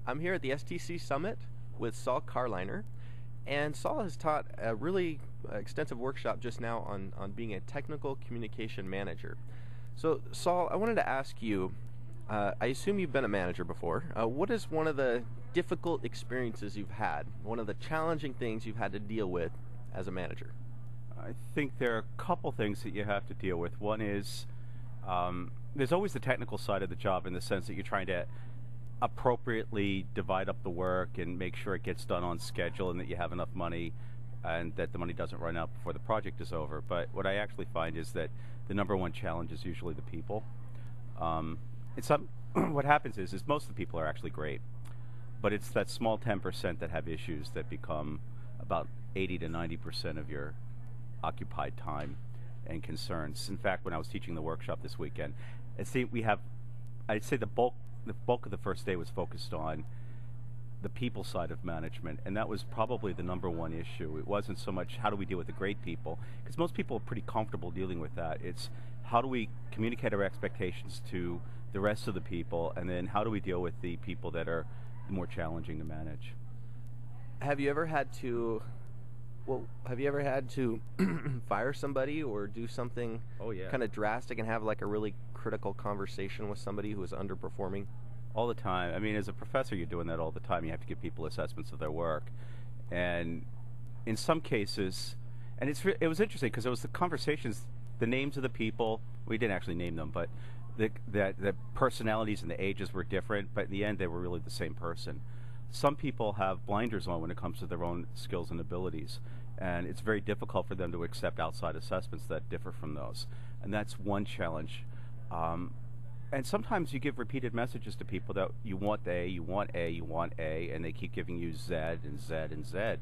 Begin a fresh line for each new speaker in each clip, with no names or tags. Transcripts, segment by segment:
I'm here at the STC Summit with Saul Carliner, and Saul has taught a really extensive workshop just now on being a technical communication manager. So, Saul, I wanted to ask you, I assume you've been a manager before. What is one of the difficult experiences you've had, one of the challenging things you've had to deal with as a manager?
I think there are a couple things that you have to deal with. One is there's always the technical side of the job in the sense that you're trying to appropriately divide up the work and make sure it gets done on schedule and that you have enough money and that the money doesn't run out before the project is over. But what I actually find is that the number one challenge is usually the people. What happens is most of the people are actually great, but it's that small 10% that have issues that become about 80 to 90% of your occupied time and concerns. In fact, when I was teaching the workshop this weekend, I'd say the bulk of the first day was focused on the people side of management, and that was probably the number one issue. It wasn't so much how do we deal with the great people, because most people are pretty comfortable dealing with that. It's how do we communicate our expectations to the rest of the people, and then how do we deal with the people that are more challenging to manage.
Have you ever had to fire somebody or do something kind of drastic and have like a really critical conversation with somebody who is underperforming?
All the time. I mean, as a professor, you're doing that all the time. You have to give people assessments of their work. And in some cases, and it was interesting because it was the conversations, the names of the people, we didn't actually name them, but the personalities and the ages were different, but in the end, they were really the same person. Some people have blinders on when it comes to their own skills and abilities, and it's very difficult for them to accept outside assessments that differ from those. And that's one challenge. And sometimes you give repeated messages to people that you want A, you want A, you want A, and they keep giving you Z and Z and Z.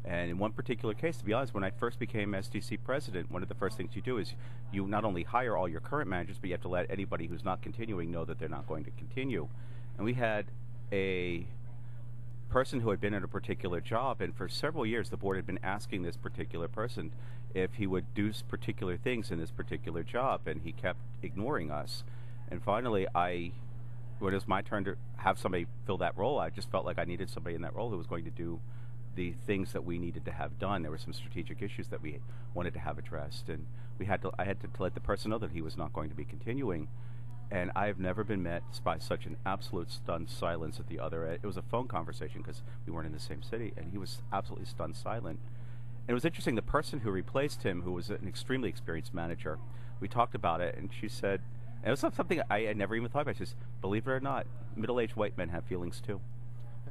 And in one particular case, to be honest, when I first became STC president, one of the first things you do is you not only hire all your current managers, but you have to let anybody who's not continuing know that they're not going to continue. And we had a person who had been in a particular job, and for several years the board had been asking this particular person if he would do particular things in this particular job, and he kept ignoring us. And finally, when it was my turn to have somebody fill that role, I just felt like I needed somebody in that role who was going to do the things that we needed to have done. There were some strategic issues that we wanted to have addressed, and I had to let the person know that he was not going to be continuing. And I've never been met by such an absolute stunned silence at the other end. It was a phone conversation because we weren't in the same city, and he was absolutely stunned silent. And it was interesting, the person who replaced him, who was an extremely experienced manager, we talked about it, and she said, and it was something I had never even thought about. She says, believe it or not, middle-aged white men have feelings too.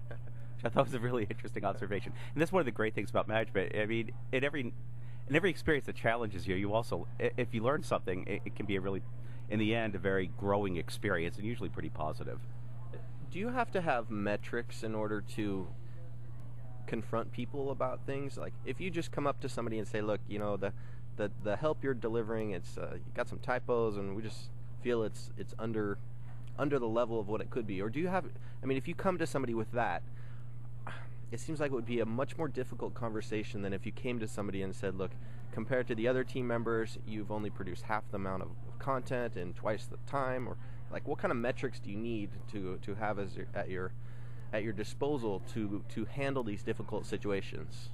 Which I thought was a really interesting observation. And that's one of the great things about management. I mean, in every experience that challenges you, you also, if you learn something, it can be in the end, a very growing experience, and usually pretty positive.
Do you have to have metrics in order to confront people about things? Like, if you just come up to somebody and say, look, you know, the help you're delivering, you got some typos, and we just feel it's under the level of what it could be. Or do you have, I mean, if you come to somebody with that, it seems like it would be a much more difficult conversation than if you came to somebody and said, look, compared to the other team members, you've only produced half the amount of content in twice the time. Or like, what kind of metrics do you need to have at your disposal to handle these difficult situations?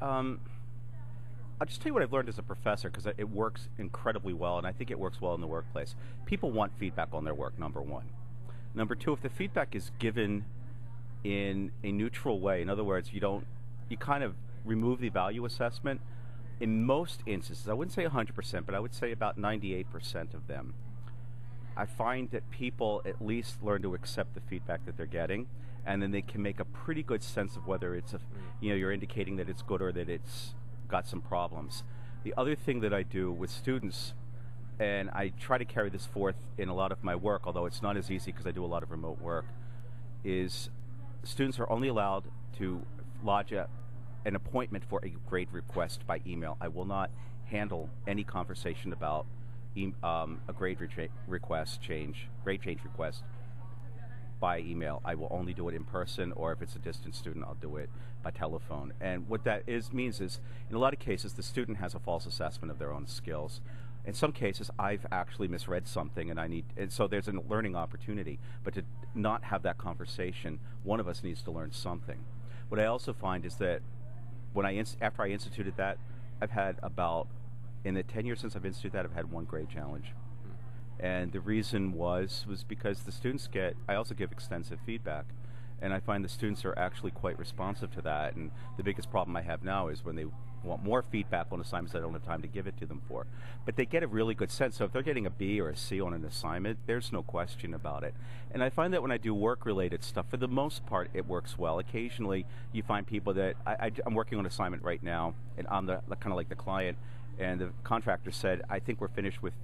I'll just tell you what I've learned as a professor, because it works incredibly well, and I think it works well in the workplace. People want feedback on their work, number one. Number two, if the feedback is given in a neutral way, in other words, you kind of remove the value assessment. In most instances, I wouldn't say 100%, but I would say about 98% of them, I find that people at least learn to accept the feedback that they're getting, and then they can make a pretty good sense of whether it's you're indicating that it's good or that it's got some problems. The other thing that I do with students, and I try to carry this forth in a lot of my work, although it's not as easy because I do a lot of remote work, is students are only allowed to lodge an appointment for a grade request by email. I will not handle any conversation about a grade change request by email. I will only do it in person, or if it's a distant student, I'll do it by telephone. And what that means is, in a lot of cases, the student has a false assessment of their own skills. In some cases, I've actually misread something, and so there's a learning opportunity. But to not have that conversation, one of us needs to learn something. What I also find is that after I instituted that, I've had in the 10 years since I've instituted that, I've had one grade challenge. And the reason was because the students I also give extensive feedback. And I find the students are actually quite responsive to that. And the biggest problem I have now is when they want more feedback on assignments I don't have time to give it to them for. But they get a really good sense. So if they're getting a B or a C on an assignment, there's no question about it. And I find that when I do work-related stuff, for the most part, it works well. Occasionally, you find people that I'm working on an assignment right now, and I'm the kind of like the client, and the contractor said, I think we're finished with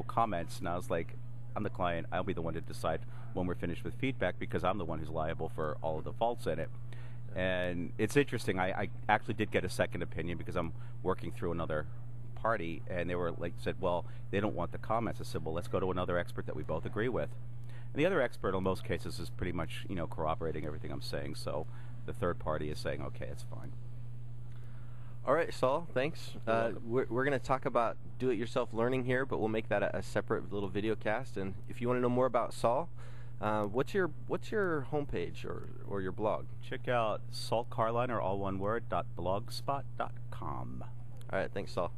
comments. And I was like, I'm the client. I'll be the one to decide when we're finished with feedback because I'm the one who's liable for all of the faults in it. And it's interesting. I actually did get a second opinion because I'm working through another party, and they were said, well, they don't want the comments. I said, well, let's go to another expert that we both agree with. And the other expert, in most cases, is pretty much corroborating everything I'm saying. So the third party is saying, okay, it's fine.
All right, Saul, thanks. We're going to talk about do-it-yourself learning here, but we'll make that a separate little video cast. And if you want to know more about Saul, what's your homepage or your blog?
Check out Saul Carliner, all one word, .blogspot.com.
All right, thanks, Saul.